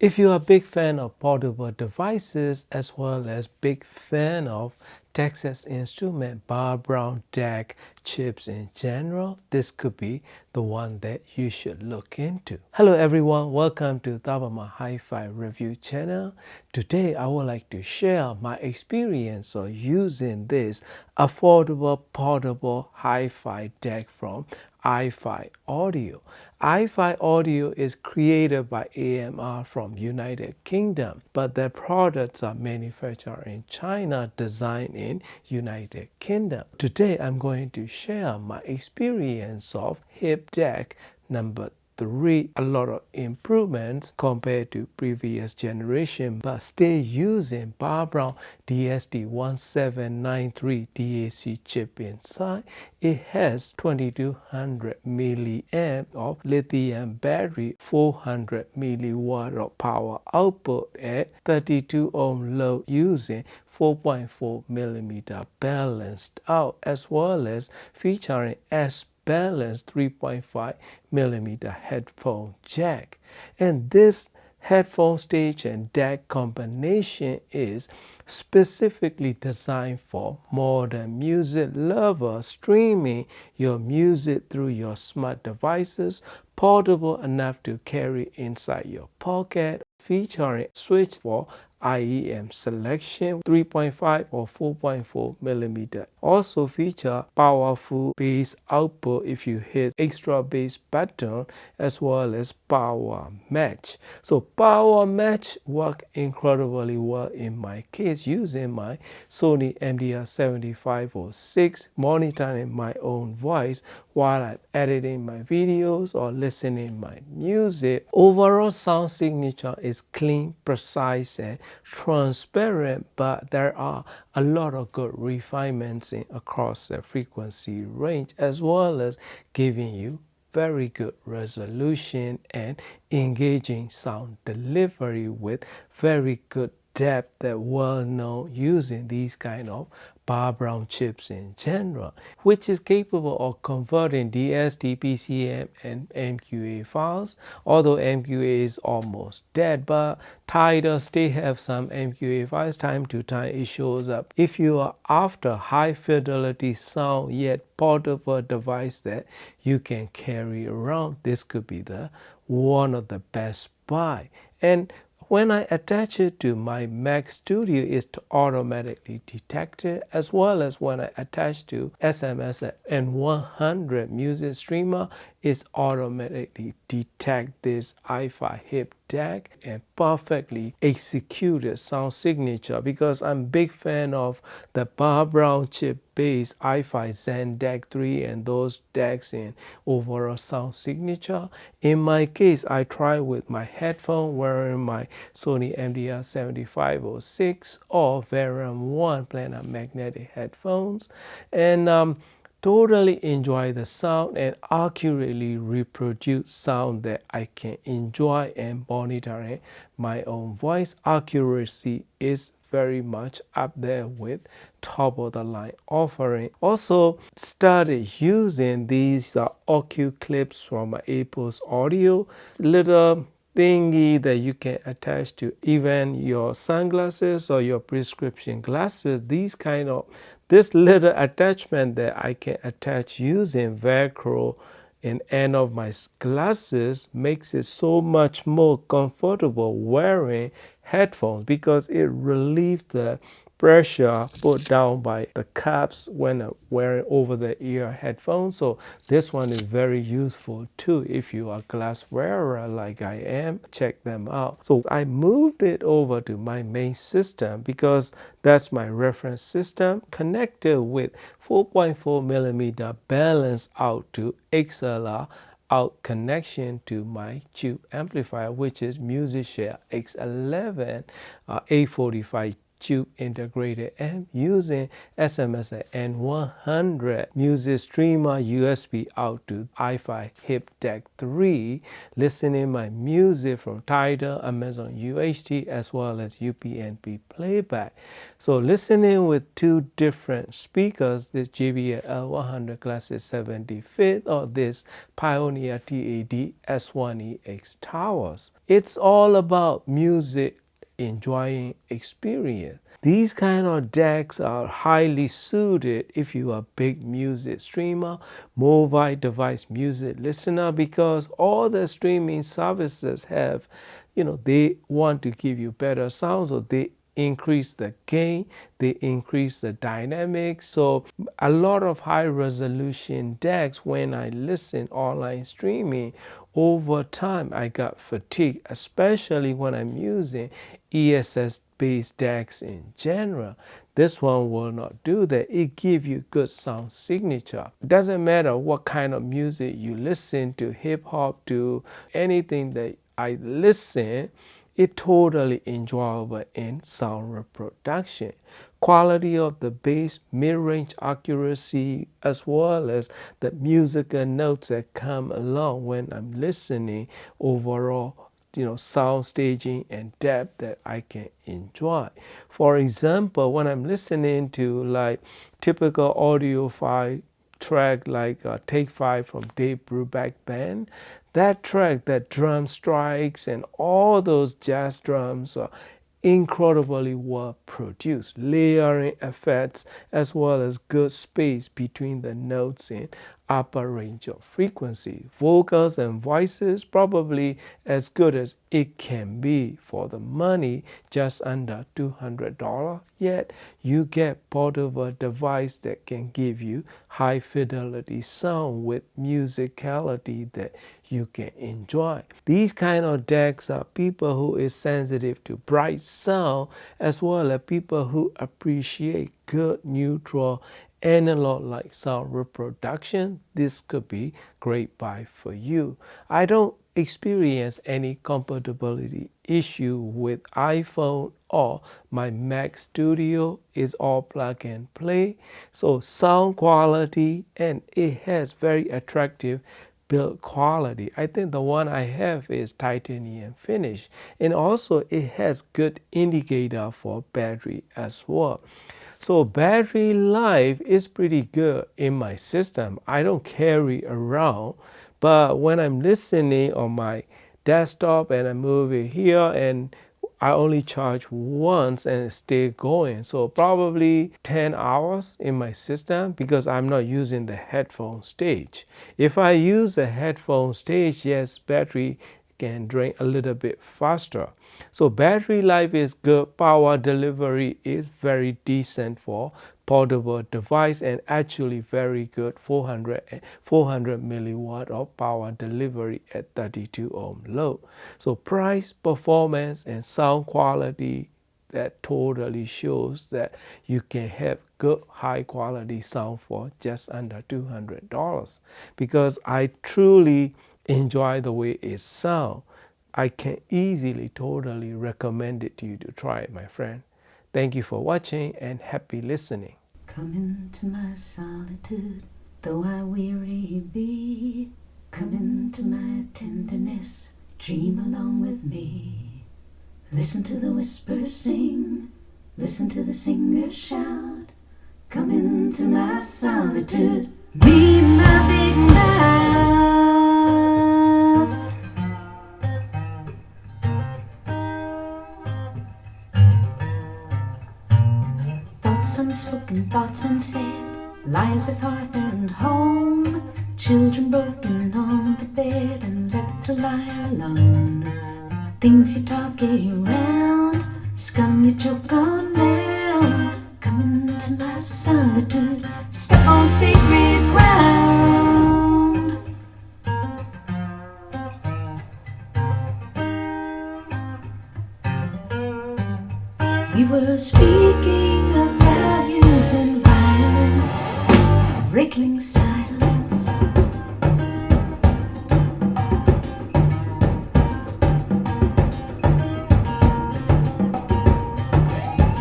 If you are a big fan of portable devices as well as big fan of Texas Instrument bar brown DAC chips in general, this could be the one that you should look into. Hello everyone, welcome to Tabama Hi-Fi Review channel. Today I would like to share my experience of using this affordable portable hi-fi DAC from iFi Audio. iFi Audio is created by AMR from United Kingdom, but their products are manufactured in China, designed in United Kingdom. Today I'm going to share my experience of Hip DAC number 3, a lot of improvements compared to previous generation, but still using Bar Brown DSD1793 DAC chip inside. It has 2200 milliamp of lithium battery, 400 milliwatt of power output at 32 ohm load using 4.4 millimeter balanced out, as well as featuring S balanced 3.5 millimeter headphone jack. And this headphone stage and DAC combination is specifically designed for modern music lovers streaming your music through your smart devices, portable enough to carry inside your pocket, featuring switch for IEM selection, 3.5 or 4.4 millimeter. Also feature powerful bass output if you hit extra bass button, as well as power match. So power match work incredibly well in my case using my Sony MDR7506, monitoring my own voice while I'm editing my videos or listening my music. Overall sound signature is clean, precise, and transparent, but there are a lot of good refinements across the frequency range, as well as giving you very good resolution and engaging sound delivery with very good depth that well known using these kind of bar brown chips in general, which is capable of converting DSD, PCM, and MQA files. Although MQA is almost dead, but Tidal still have some MQA files. Time to time it shows up. If you are after high fidelity sound yet portable device that you can carry around, this could be the one of the best buy. And when I attach it to my Mac Studio, it's automatically detected, as well as when I attach to SMS and 100 music streamer, it's automatically detect this iFi Hip DAC and perfectly executed sound signature, because I'm big fan of the Bar Brown chip based iFi Zen DAC 3 and those DACs in overall sound signature. In my case, I try with my headphone wearing my Sony MDR7506 or Variant 1 planar magnetic headphones, and totally enjoy the sound and accurately reproduce sound that I can enjoy, and monitoring my own voice accuracy is very much up there with top of the line offering. Also started using these OQ clips from Apple's Audio, little thingy that you can attach to even your sunglasses or your prescription glasses. This little attachment that I can attach using Velcro in end of my glasses makes it so much more comfortable wearing headphones, because it relieves the pressure put down by the caps when wearing over the ear headphones. So this one is very useful too if you are a glass wearer like I am. Check them out. So I moved it over to my main system because that's my reference system, connected with 4.4 millimeter balance out to XLR out connection to my tube amplifier, which is Musicshare X11 845 tube integrated amp using SMS N100 music streamer USB out to iFi Hip Deck 3, listening my music from Tidal, Amazon UHD, as well as UPnP playback. So listening with two different speakers, this JBL L100 Classic 75th or this Pioneer TAD S1EX Towers. It's all about music enjoying experience. These kind of decks are highly suited if you are a big music streamer, mobile device music listener, because all the streaming services have, they want to give you better sound, so they increase the gain, they increase the dynamics. So a lot of high resolution decks, when I listen online streaming, over time I got fatigued, especially when I'm using ESS based decks in general. This one will not do that. It gives you good sound signature. It doesn't matter what kind of music you listen to, hip hop, to anything that I listen, it's totally enjoyable in sound reproduction. Quality of the bass, mid-range accuracy, as well as the musical notes that come along when I'm listening, overall, sound staging and depth that I can enjoy. For example, when I'm listening to like typical audiophile track like Take 5 from Dave Brubeck Band, that track, that drum strikes and all those jazz drums are incredibly well produced, layering effects as well as good space between the notes in upper range of frequency. Vocals and voices probably as good as it can be for the money, just under $200. Yet you get portable device that can give you high fidelity sound with musicality that you can enjoy. These kind of decks are people who is sensitive to bright sound, as well as people who appreciate good neutral analog like sound reproduction. This could be great buy for you. I don't experience any compatibility issue with iPhone or my Mac Studio. Is all plug and play, so sound quality, and it has very attractive build quality. I think the one I have is titanium finish, and also it has good indicator for battery as well. So battery life is pretty good in my system. I don't carry around, but when I'm listening on my desktop and I move it here, and I only charge once and it stay going. So probably 10 hours in my system because I'm not using the headphone stage. If I use the headphone stage, yes, battery can drain a little bit faster. So battery life is good. Power delivery is very decent for portable device, and actually very good, 400 milliwatt of power delivery at 32 ohm load. So price, performance, and sound quality, that totally shows that you can have good high quality sound for just under $200, because I truly enjoy the way it sounds. I can easily totally recommend it to you to try it, my friend. Thank you for watching and happy listening. Come into my solitude, though I weary be. Come into my tenderness, dream along with me. Listen to the whispers sing, listen to the singers shout. Come into my solitude, be my big mouth. Thoughts unspoken, thoughts unsaid, lies of hearth and home. Children broken on the bed and left to lie alone. Things you talk around, scum you choke on down. Come into my solitude, step on sacred ground. We were speaking of values and violence, breaking silence.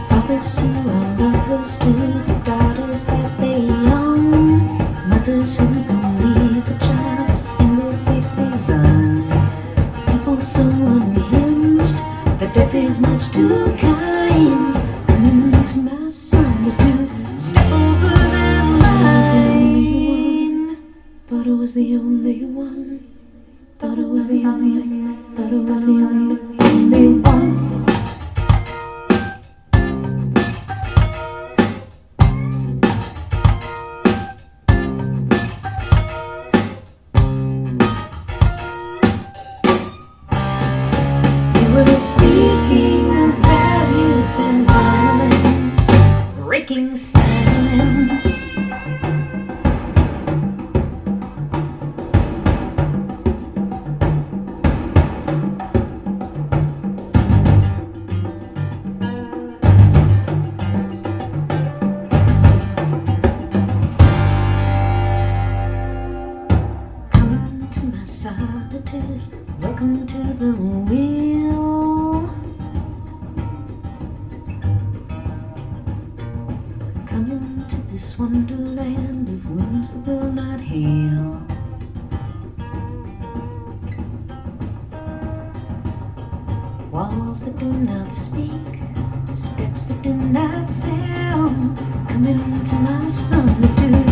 Father lovers to the daughters that they own, mothers who don't leave a child a single safety zone, people so unhinged that death is much too kind, coming to my solitude, step over that line. Thought it was the only one. Thought it was the only. Thought it was the only one. We were speaking of values and violence, breaking silence. Coming to my solitude, welcome to the wheel. Coming to this wonderland of wounds that will not heal. Walls that do not speak, steps that do not sound. Coming to my solitude.